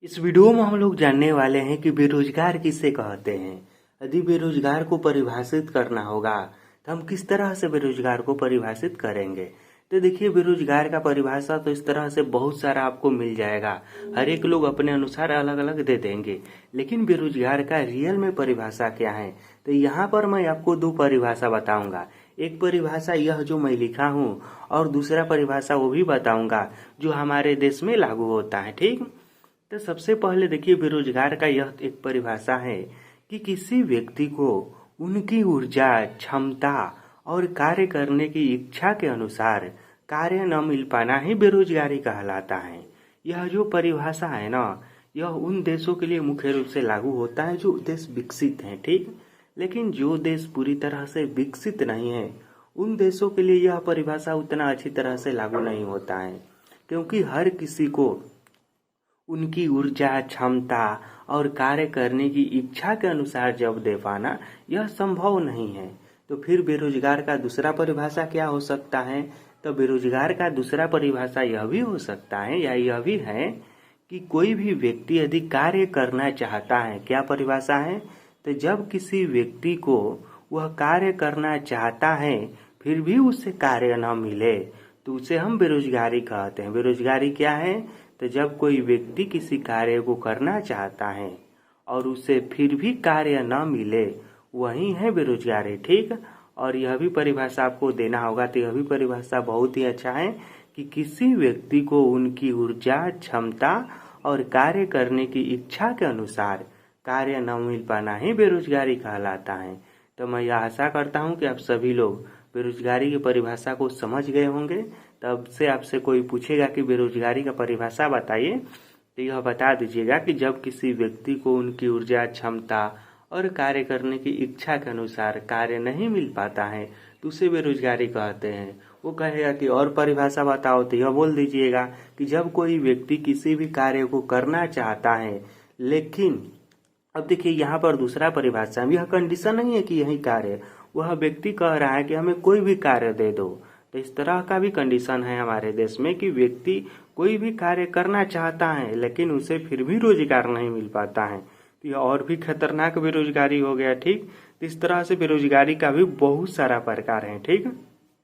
इस वीडियो में हम लोग जानने वाले हैं कि बेरोजगार किसे कहते हैं। यदि बेरोजगार को परिभाषित करना होगा तो हम किस तरह से बेरोजगार को परिभाषित करेंगे। तो देखिए, बेरोजगार का परिभाषा तो इस तरह से बहुत सारा आपको मिल जाएगा। हर एक लोग अपने अनुसार अलग अलग दे देंगे, लेकिन बेरोजगार का रियल में परिभाषा क्या है, तो यहाँ पर मैं आपको दो परिभाषा बताऊंगा। एक परिभाषा यह जो मैं लिखा हूँ और दूसरा परिभाषा वो भी बताऊंगा जो हमारे देश में लागू होता है। ठीक, तो सबसे पहले देखिए, बेरोजगार का यह एक परिभाषा है कि किसी व्यक्ति को उनकी ऊर्जा, क्षमता और कार्य करने की इच्छा के अनुसार कार्य न मिल पाना ही बेरोजगारी कहलाता है। यह जो परिभाषा है ना, यह उन देशों के लिए मुख्य रूप से लागू होता है जो देश विकसित हैं। ठीक, लेकिन जो देश पूरी तरह से विकसित नहीं है उन देशों के लिए यह परिभाषा उतना अच्छी तरह से लागू नहीं होता है, क्योंकि हर किसी को उनकी ऊर्जा, क्षमता और कार्य करने की इच्छा के अनुसार जॉब दे पाना यह संभव नहीं है। तो फिर बेरोजगार का दूसरा परिभाषा क्या हो सकता है? तो बेरोजगार का दूसरा परिभाषा यह भी हो सकता है या यह भी है कि कोई भी व्यक्ति यदि कार्य करना चाहता है। क्या परिभाषा है? तो जब किसी व्यक्ति को वह कार्य करना चाहता है फिर भी उससे कार्य न मिले तो उसे हम बेरोजगारी कहते हैं। बेरोजगारी क्या है? तो जब कोई व्यक्ति किसी कार्य को करना चाहता है और उसे फिर भी कार्य न मिले, वही है बेरोजगारी। ठीक, और यह भी परिभाषा आपको देना होगा। तो यह भी परिभाषा बहुत ही अच्छा है कि किसी व्यक्ति को उनकी ऊर्जा, क्षमता और कार्य करने की इच्छा के अनुसार कार्य न मिल पाना ही बेरोजगारी कहलाता है। तो मैं यह आशा करता हूँ कि आप सभी लोग बेरोजगारी की परिभाषा को समझ गए होंगे। तब से आपसे कोई पूछेगा कि बेरोजगारी का परिभाषा बताइए, तो यह बता दीजिएगा कि जब किसी व्यक्ति को उनकी ऊर्जा, क्षमता और कार्य करने की इच्छा के अनुसार कार्य नहीं मिल पाता है तो उसे बेरोजगारी कहते हैं। वो कहेगा कि और परिभाषा बताओ, तो यह बोल दीजिएगा कि जब कोई व्यक्ति किसी भी कार्य को करना चाहता है, लेकिन अब देखिए यहाँ पर दूसरा परिभाषा में यह कंडीशन नहीं है कि यही कार्य, वह व्यक्ति कह रहा है कि हमें कोई भी कार्य दे दो। तो इस तरह का भी कंडीशन है हमारे देश में कि व्यक्ति कोई भी कार्य करना चाहता है लेकिन उसे फिर भी रोजगार नहीं मिल पाता है, तो यह और भी खतरनाक बेरोजगारी हो गया। ठीक, तो इस तरह से बेरोजगारी का भी बहुत सारा प्रकार है। ठीक।